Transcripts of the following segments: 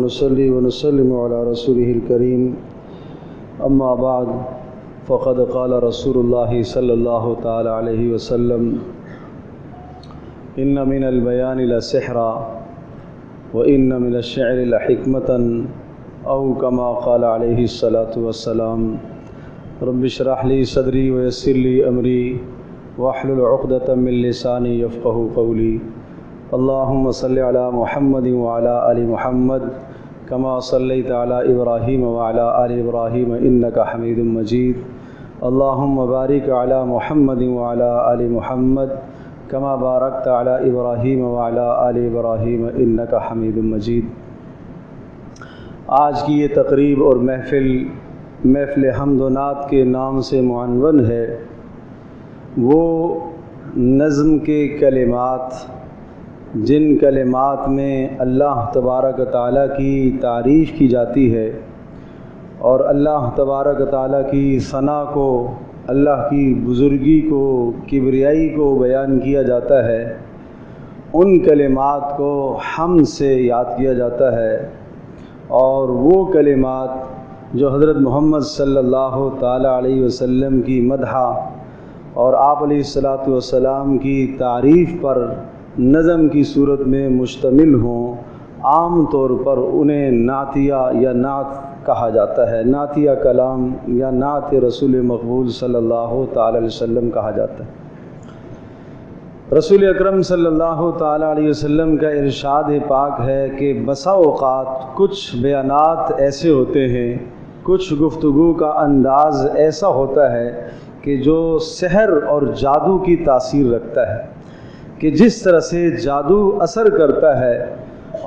ونصلي ونسلم على رسوله الكريم أما بعد فقد قال رسول الله صلى الله تعالى عليه وسلم إن من البيان لسحرا وإن من الشعر لحكمة أو كما قال عليه الصلاة والسلام رب اشرح لي صدري ويسر لي أمري واحلل عقدة من لساني يفقهوا قولي اللهم صل على محمد وعلى آل محمد كما صليت على إبراهيم وعلى آل إبراهيم إنك حميد مجيد اللهم بارك على محمد وعلى آل محمد كما باركت على إبراهيم وعلى آل إبراهيم إنك حميد مجيد۔ آج کی یہ تقریب اور محفل حمد و نعت کے نام سے معنون ہے۔ وہ نظم کے کلمات جن کلمات میں اللہ تبارک و تعالیٰ کی تعریف کی جاتی ہے اور اللہ تبارک و تعالیٰ کی ثنا کو، اللہ کی بزرگی کو، کبریائی کو بیان کیا جاتا ہے، ان کلمات کو حمد سے یاد کیا جاتا ہے۔ اور وہ کلمات جو حضرت محمد صلی اللہ تعالیٰ علیہ وسلم کی مدح اور آپ علیہ الصلاۃ والسلام کی تعریف پر نظم کی صورت میں مشتمل ہوں، عام طور پر انہیں نعتیہ یا نعت کہا جاتا ہے، نعتیہ کلام یا نعت رسول مقبول صلی اللہ تعالی علیہ وسلم کہا جاتا ہے۔ رسول اکرم صلی اللہ تعالی علیہ وسلم کا ارشاد پاک ہے کہ بسا اوقات کچھ بیانات ایسے ہوتے ہیں، کچھ گفتگو کا انداز ایسا ہوتا ہے کہ جو سحر اور جادو کی تاثیر رکھتا ہے، کہ جس طرح سے جادو اثر کرتا ہے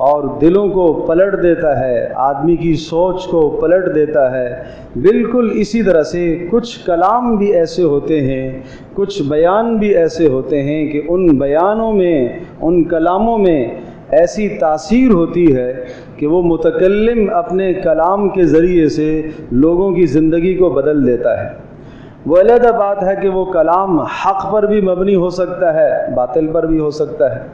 اور دلوں کو پلٹ دیتا ہے، آدمی کی سوچ کو پلٹ دیتا ہے، بالکل اسی طرح سے کچھ کلام بھی ایسے ہوتے ہیں، کچھ بیان بھی ایسے ہوتے ہیں کہ ان بیانوں میں، ان کلاموں میں ایسی تاثیر ہوتی ہے کہ وہ متکلم اپنے کلام کے ذریعے سے لوگوں کی زندگی کو بدل دیتا ہے۔ وہ علیحدہ بات ہے کہ وہ کلام حق پر بھی مبنی ہو سکتا ہے، باطل پر بھی ہو سکتا ہے۔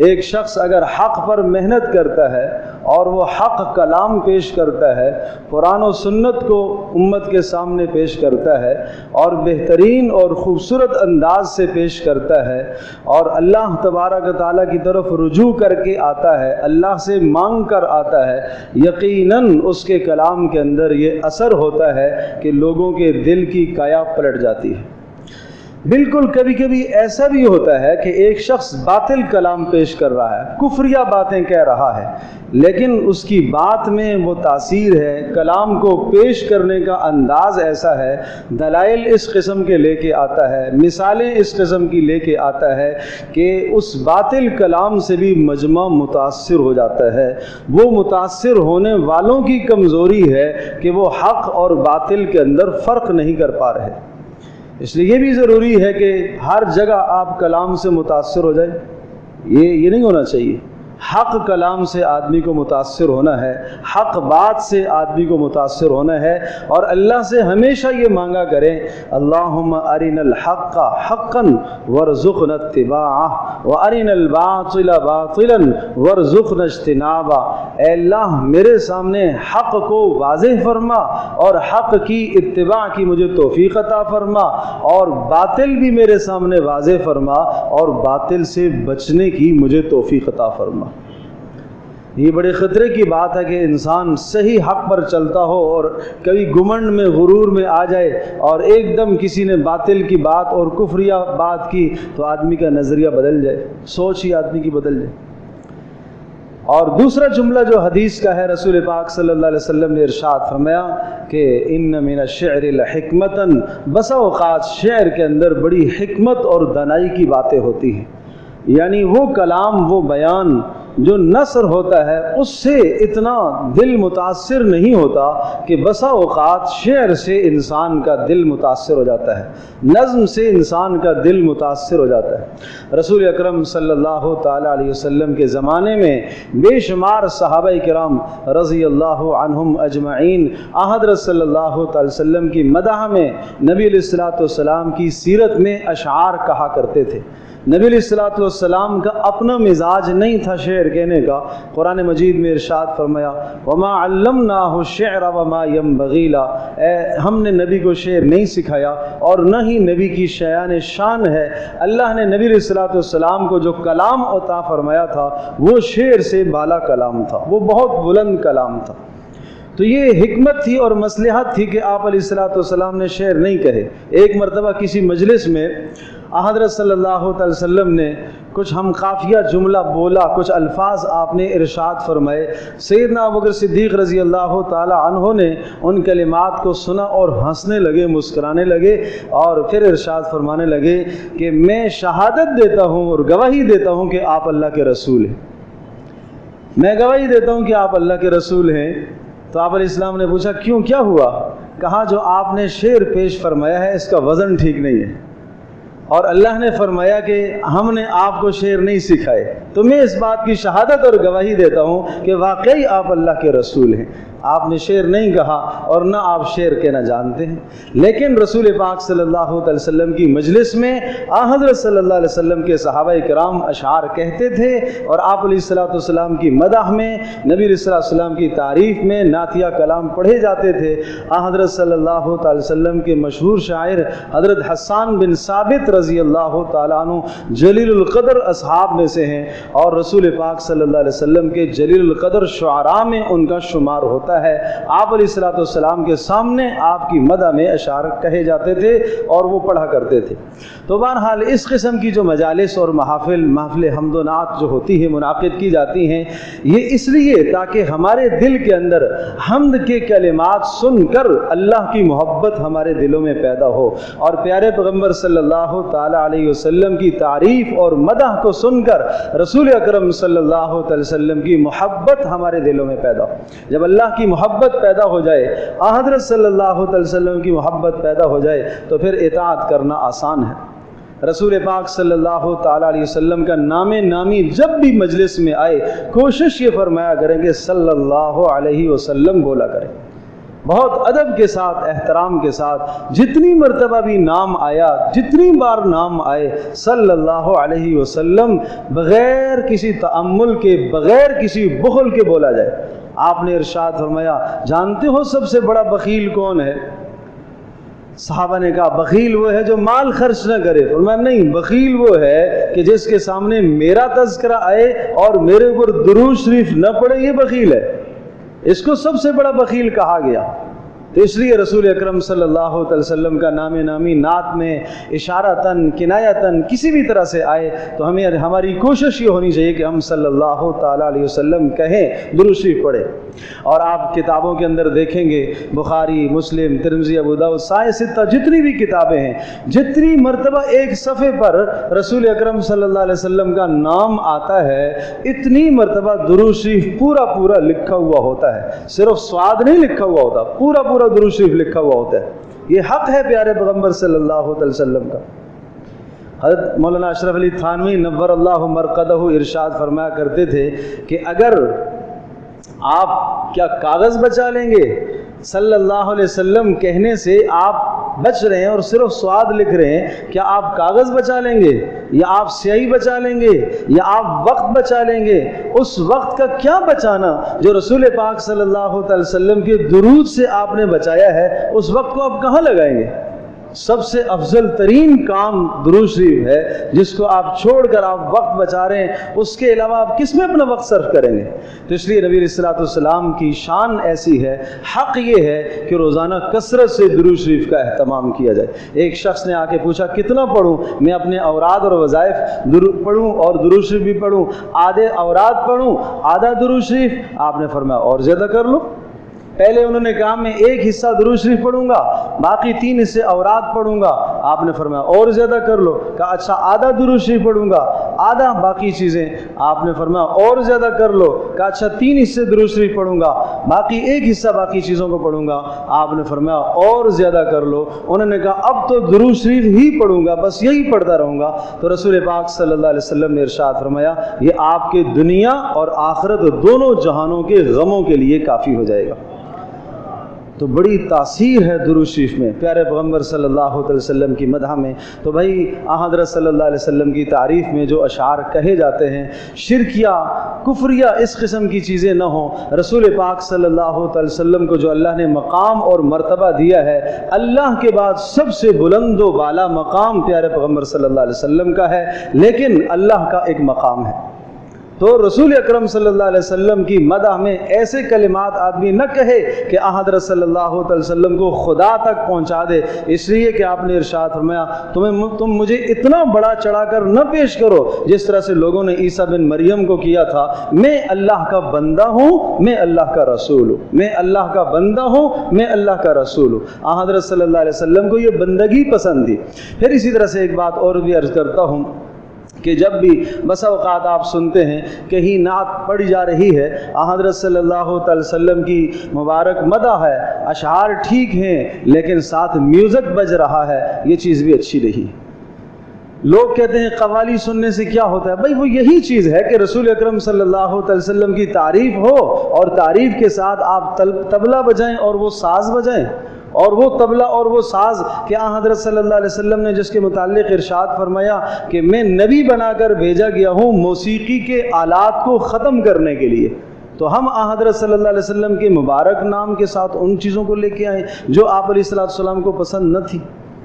ایک شخص اگر حق پر محنت کرتا ہے اور وہ حق کلام پیش کرتا ہے، قرآن و سنت کو امت کے سامنے پیش کرتا ہے اور بہترین اور خوبصورت انداز سے پیش کرتا ہے اور اللہ تبارک و تعالیٰ کی طرف رجوع کر کے آتا ہے، اللہ سے مانگ کر آتا ہے، یقیناً اس کے کلام کے اندر یہ اثر ہوتا ہے کہ لوگوں کے دل کی کایا پلٹ جاتی ہے۔ بالکل کبھی کبھی ایسا بھی ہوتا ہے کہ ایک شخص باطل کلام پیش کر رہا ہے، کفریہ باتیں کہہ رہا ہے، لیکن اس کی بات میں وہ تاثیر ہے، کلام کو پیش کرنے کا انداز ایسا ہے، دلائل اس قسم کے لے کے آتا ہے، مثالیں اس قسم کی لے کے آتا ہے کہ اس باطل کلام سے بھی مجمع متاثر ہو جاتا ہے۔ وہ متاثر ہونے والوں کی کمزوری ہے کہ وہ حق اور باطل کے اندر فرق نہیں کر پا رہے۔ اس لیے یہ بھی ضروری ہے کہ ہر جگہ آپ کلام سے متاثر ہو جائیں، یہ نہیں ہونا چاہیے۔ حق کلام سے آدمی کو متاثر ہونا ہے، حق بات سے آدمی کو متاثر ہونا ہے، اور اللہ سے ہمیشہ یہ مانگا کریں، اللہم ارنا الحق حقا وارزقنا اتباعہ وارنا الباطل باطلا وارزقنا اجتنابہ۔ اے اللہ میرے سامنے حق کو واضح فرما اور حق کی اتباع کی مجھے توفیق عطا فرما، اور باطل بھی میرے سامنے واضح فرما اور باطل سے بچنے کی مجھے توفیق عطا فرما۔ یہ بڑے خطرے کی بات ہے کہ انسان صحیح حق پر چلتا ہو اور کبھی گمنڈ میں، غرور میں آ جائے اور ایک دم کسی نے باطل کی بات اور کفریہ بات کی تو آدمی کا نظریہ بدل جائے، سوچ ہی آدمی کی بدل جائے۔ اور دوسرا جملہ جو حدیث کا ہے، رسول پاک صلی اللہ علیہ وسلم نے ارشاد فرمایا کہ ان من الشعر لحکمتا، بسا اوقات شعر کے اندر بڑی حکمت اور دانائی کی باتیں ہوتی ہیں، یعنی وہ کلام، وہ بیان جو نثر ہوتا ہے اس سے اتنا دل متاثر نہیں ہوتا کہ بسا اوقات شعر سے انسان کا دل متاثر ہو جاتا ہے، نظم سے انسان کا دل متاثر ہو جاتا ہے۔ رسول اکرم صلی اللہ تعالی علیہ وسلم کے زمانے میں بے شمار صحابہ کرام رضی اللہ عنہم اجمعین حضرت صلی اللہ تعالی وسلم کی مدح میں، نبی علیہ الصلوۃ والسلام کی سیرت میں اشعار کہا کرتے تھے۔ نبی علیہ الصلوۃ والسلام کا اپنا مزاج نہیں تھا شعر کہنے کا۔ قرآن مجید میں ارشاد فرمایا وما علمناہ الشعر وما ينبغی له، ہم نے نبی کو شعر نہیں سکھایا اور نہ ہی نبی کی شایان شان ہے۔ اللہ نے نبی علیہ الصلوۃ والسلام کو جو کلام عطا فرمایا تھا وہ شعر سے بالا کلام تھا، وہ بہت بلند کلام تھا۔ تو یہ حکمت تھی اور مصلحت تھی کہ آپ علیہ الصلوۃ والسلام نے شعر نہیں کہے۔ ایک مرتبہ کسی مجلس میں حضرت صلی اللہ علیہ وسلم نے کچھ ہم قافیہ جملہ بولا، کچھ الفاظ آپ نے ارشاد فرمائے۔ سیدنا ابوبکر صدیق رضی اللہ تعالی عنہ نے ان کلمات کو سنا اور ہنسنے لگے، مسکرانے لگے، اور پھر ارشاد فرمانے لگے کہ میں شہادت دیتا ہوں اور گواہی دیتا ہوں کہ آپ اللہ کے رسول ہیں، میں گواہی دیتا ہوں کہ آپ اللہ کے رسول ہیں۔ تو آپ علیہ السلام نے پوچھا کیوں، کیا ہوا؟ کہا جو آپ نے شعر پیش فرمایا ہے اس کا وزن ٹھیک نہیں ہے، اور اللہ نے فرمایا کہ ہم نے آپ کو شعر نہیں سکھائے، تو میں اس بات کی شہادت اور گواہی دیتا ہوں کہ واقعی آپ اللہ کے رسول ہیں۔ آپ نے شعر نہیں کہا اور نہ آپ شعر کہنا جانتے ہیں، لیکن رسول پاک صلی اللہ علیہ وسلم کی مجلس میں حضرت صلی اللہ علیہ وسلم کے صحابہ کرام اشعار کہتے تھے، اور آپ علیہ الصلوۃ والسلام کی مدح میں، نبی علیہ الصلوۃ والسلام کی تعریف میں نعتیہ کلام پڑھے جاتے تھے۔ حضرت صلی اللہ علیہ وسلم کے مشہور شاعر حضرت حسان بن ثابت رضی اللہ تعالیٰ عنہ جلیل القدر اصحاب میں سے ہیں، اور رسول پاک صلی اللہ علیہ وسلم کے جلیل القدر شعراء میں ان کا شمار ہوتا ہے۔ آپ علیہ الصلوۃ والسلام کے سامنے آپ کی مدح میں اشعار کہے جاتے تھے اور وہ پڑھا کرتے تھے۔ تو بہرحال اس قسم کی جو مجالس اور محفل حمد و نعت جو ہوتی ہے، منعقد کی جاتی ہیں، یہ اس لیے تاکہ ہمارے دل کے اندر حمد کے کلمات سن کر اللہ کی محبت ہمارے دلوں میں پیدا ہو، اور پیارے پیغمبر صلی اللہ تعالی علیہ وسلم کی تعریف اور مدح کو سن کر رسول اکرم صلی اللہ علیہ وسلم کی محبت ہمارے دلوں میں پیدا ہو۔ جب اللہ کی محبت پیدا ہو جائے، حضرت صلی اللہ علیہ وسلم کی محبت پیدا ہو جائے، تو پھر اطاعت کرنا آسان ہے۔ رسول پاک صلی اللہ تعالی علیہ وسلم کا نام نامی جب بھی مجلس میں آئے، کوشش یہ فرمایا کریں کہ صلی اللہ علیہ وسلم بولا کریں، بہت ادب کے ساتھ، احترام کے ساتھ۔ جتنی مرتبہ بھی نام آیا، جتنی بار نام آئے، صلی اللہ علیہ وسلم بغیر کسی تأمل کے، بغیر کسی بخل کے بولا جائے۔ آپ نے ارشاد فرمایا جانتے ہو سب سے بڑا بخیل کون ہے؟ صحابہ نے کہا بخیل وہ ہے جو مال خرچ نہ کرے۔ فرمایا نہیں، بخیل وہ ہے کہ جس کے سامنے میرا تذکرہ آئے اور میرے اوپر درود شریف نہ پڑے، یہ بخیل ہے، اس کو سب سے بڑا بخیل کہا گیا۔ تو اس لیے رسول اکرم صلی اللہ علیہ وسلم کا نام نامی نعت میں اشارتاً، کنایتاً کسی بھی طرح سے آئے تو ہماری کوشش یہ ہونی چاہیے کہ ہم صلی اللہ تعالیٰ علیہ وسلم کہیں، درود شریف پڑھیں۔ اور آپ کتابوں کے اندر دیکھیں گے، بخاری، مسلم، ترمذی، ابو داؤد، سائے ستہ، جتنی بھی کتابیں ہیں، جتنی مرتبہ ایک صفحے پر رسول اکرم صلی اللہ علیہ وسلم کا نام آتا ہے، اتنی مرتبہ درود شریف پورا لکھا ہوا ہوتا ہے۔ صرف سواد نہیں لکھا ہوا ہوتا، پورا درود شریف لکھا ہوا ہوتا ہے۔ یہ حق ہے پیارے پیغمبر صلی اللہ علیہ وسلم کا۔ حضرت مولانا اشرف علی تھانوی نور اللہ مرقدہ ارشاد فرمایا کرتے تھے کہ اگر آپ کیا کاغذ بچا لیں گے؟ صلی اللہ علیہ وسلم کہنے سے آپ بچ رہے ہیں اور صرف سواد لکھ رہے ہیں، کیا آپ کاغذ بچا لیں گے، یا آپ سیاہی بچا لیں گے، یا آپ وقت بچا لیں گے؟ اس وقت کا کیا بچانا جو رسول پاک صلی اللہ علیہ وسلم کے درود سے آپ نے بچایا ہے، اس وقت کو آپ کہاں لگائیں گے؟ سب سے افضل ترین کام درود شریف ہے، جس کو آپ چھوڑ کر آپ وقت بچا رہے ہیں، اس کے علاوہ آپ کس میں اپنا وقت صرف کریں گے؟ تو اس لیے نبی علیہ الصلوۃ والسلام کی شان ایسی ہے، حق یہ ہے کہ روزانہ کثرت سے درود شریف کا اہتمام کیا جائے۔ ایک شخص نے آ کے پوچھا کتنا پڑھوں؟ میں اپنے اوراد اور وظائف پڑھوں اور درود شریف بھی پڑھوں، آدھے اوراد پڑھوں، آدھا درود شریف؟ آپ نے فرمایا اور زیادہ کر لو۔ پہلے انہوں نے کہا میں ایک حصہ درود شریف پڑھوں گا، باقی 3 حصے اوراد پڑھوں گا۔ آپ نے فرمایا اور زیادہ کر لو۔ کہا اچھا آدھا درود شریف پڑھوں گا، آدھا باقی چیزیں۔ آپ نے فرمایا اور زیادہ کر لو۔ کہا اچھا 3 حصے درود شریف پڑھوں گا، باقی 1 حصہ باقی چیزوں کو پڑھوں گا۔ آپ نے فرمایا اور زیادہ کر لو۔ انہوں نے کہا اب تو درود شریف ہی پڑھوں گا، بس یہی پڑھتا رہوں گا۔ تو رسول پاک صلی اللہ علیہ وسلم نے ارشاد فرمایا یہ آپ کے دنیا اور آخرت دونوں جہانوں کے غموں کے لیے کافی ہو جائے گا۔ تو بڑی تاثیر ہے درود شریف میں، پیارے پیغمبر صلی اللہ علیہ وسلم کی مدح میں۔ تو بھائی حضرت صلی اللہ علیہ وسلم کی تعریف میں جو اشعار کہے جاتے ہیں، شرکیہ کفریہ اس قسم کی چیزیں نہ ہوں۔ رسول پاک صلی اللہ علیہ وسلم کو جو اللہ نے مقام اور مرتبہ دیا ہے، اللہ کے بعد سب سے بلند و بالا مقام پیارے پیغمبر صلی اللہ علیہ وسلم کا ہے، لیکن اللہ کا ایک مقام ہے۔ تو رسول اکرم صلی اللہ علیہ وسلم کی مدح میں ایسے کلمات آدمی نہ کہے کہ حضرت صلی اللہ علیہ وسلم کو خدا تک پہنچا دے، اس لیے کہ آپ نے ارشاد فرمایا تم مجھے اتنا بڑا چڑھا کر نہ پیش کرو جس طرح سے لوگوں نے عیسیٰ بن مریم کو کیا تھا۔ میں اللہ کا بندہ ہوں، میں اللہ کا رسول ہوں، میں اللہ کا بندہ ہوں، میں اللہ کا رسول ہوں۔ حضرت صلی اللہ علیہ وسلم کو یہ بندگی پسند تھی۔ پھر اسی طرح سے ایک بات اور بھی عرض کرتا ہوں کہ جب بھی بسا اوقات آپ سنتے ہیں کہیں نعت پڑھی جا رہی ہے، حضرت صلی اللہ علیہ وسلم کی مبارک مدح ہے، اشعار ٹھیک ہیں، لیکن ساتھ میوزک بج رہا ہے، یہ چیز بھی اچھی نہیں۔ لوگ کہتے ہیں قوالی سننے سے کیا ہوتا ہے؟ بھائی وہ یہی چیز ہے کہ رسول اکرم صلی اللہ علیہ وسلم کی تعریف ہو اور تعریف کے ساتھ آپ طبلہ بجائیں اور وہ ساز بجائیں، اور وہ طبلہ اور وہ ساز کہ حضرت صلی اللہ علیہ وسلم نے جس کے متعلق ارشاد فرمایا کہ میں نبی بنا کر بھیجا گیا ہوں موسیقی کے آلات کو ختم کرنے کے لیے، تو ہم حضرت صلی اللہ علیہ وسلم کے مبارک نام کے ساتھ ان چیزوں کو لے کے آئیں جو آپ علیہ السلام کو پسند نہ تھی۔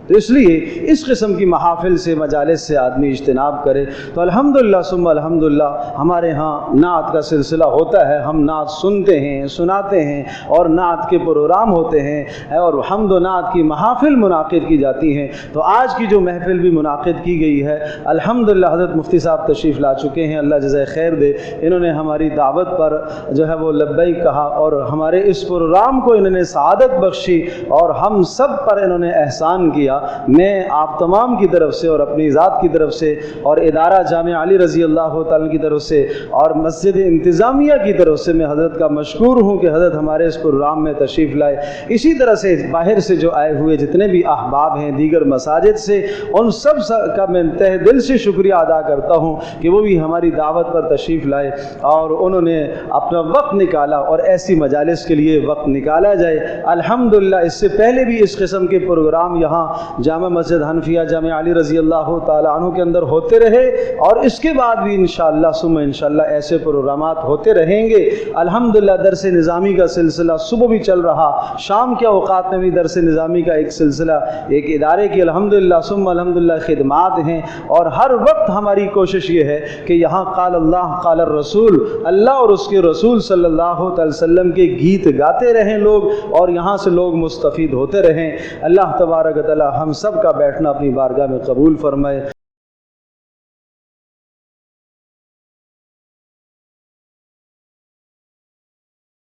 تو اس لیے اس قسم کی محافل سے مجالس سے آدمی اجتناب کرے۔ تو الحمدللہ ثم الحمدللہ ہمارے ہاں نعت کا سلسلہ ہوتا ہے، ہم نعت سنتے ہیں، سناتے ہیں، اور نعت کے پروگرام ہوتے ہیں اور حمد و نعت کی محافل منعقد کی جاتی ہیں۔ تو آج کی جو محفل بھی منعقد کی گئی ہے، الحمدللہ حضرت مفتی صاحب تشریف لا چکے ہیں، اللہ جزائے خیر دے۔ انہوں نے ہماری دعوت پر جو ہے وہ لبیک کہا اور ہمارے اس پروگرام کو انہوں نے سعادت بخشی اور ہم سب پر انہوں نے احسان کیا۔ میں آپ تمام کی طرف سے اور اپنی ذات کی طرف سے اور ادارہ جامعہ علی رضی اللہ تعالیٰ کی طرف سے اور مسجد انتظامیہ کی طرف سے میں حضرت کا مشکور ہوں کہ حضرت ہمارے اس پروگرام میں تشریف لائے۔ اسی طرح سے باہر سے جو آئے ہوئے جتنے بھی احباب ہیں دیگر مساجد سے، ان سب کا میں تہ دل سے شکریہ ادا کرتا ہوں کہ وہ بھی ہماری دعوت پر تشریف لائے اور انہوں نے اپنا وقت نکالا، اور ایسی مجالس کے لیے وقت نکالا جائے۔ الحمدللہ اس سے پہلے بھی اس قسم کے پروگرام یہاں جامع مسجد حنفیہ جامعہ علی رضی اللہ تعالیٰ عنہ کے اندر ہوتے رہے، اور اس کے بعد بھی انشاءاللہ ثم انشاءاللہ ایسے پروگرامات ہوتے رہیں گے۔ الحمدللہ درس نظامی کا سلسلہ صبح بھی چل رہا، شام کے اوقات میں بھی درس نظامی کا ایک سلسلہ ایک ادارے کی الحمدللہ ثم الحمدللہ خدمات ہیں، اور ہر وقت ہماری کوشش یہ ہے کہ یہاں قال اللہ قال الرسول، اللہ اور اس کے رسول صلی اللہ علیہ وسلم کے گیت گاتے رہیں لوگ، اور یہاں سے لوگ مستفید ہوتے رہیں۔ اللہ تبارک و تعالی ہم سب کا بیٹھنا اپنی بارگاہ میں قبول فرمائے۔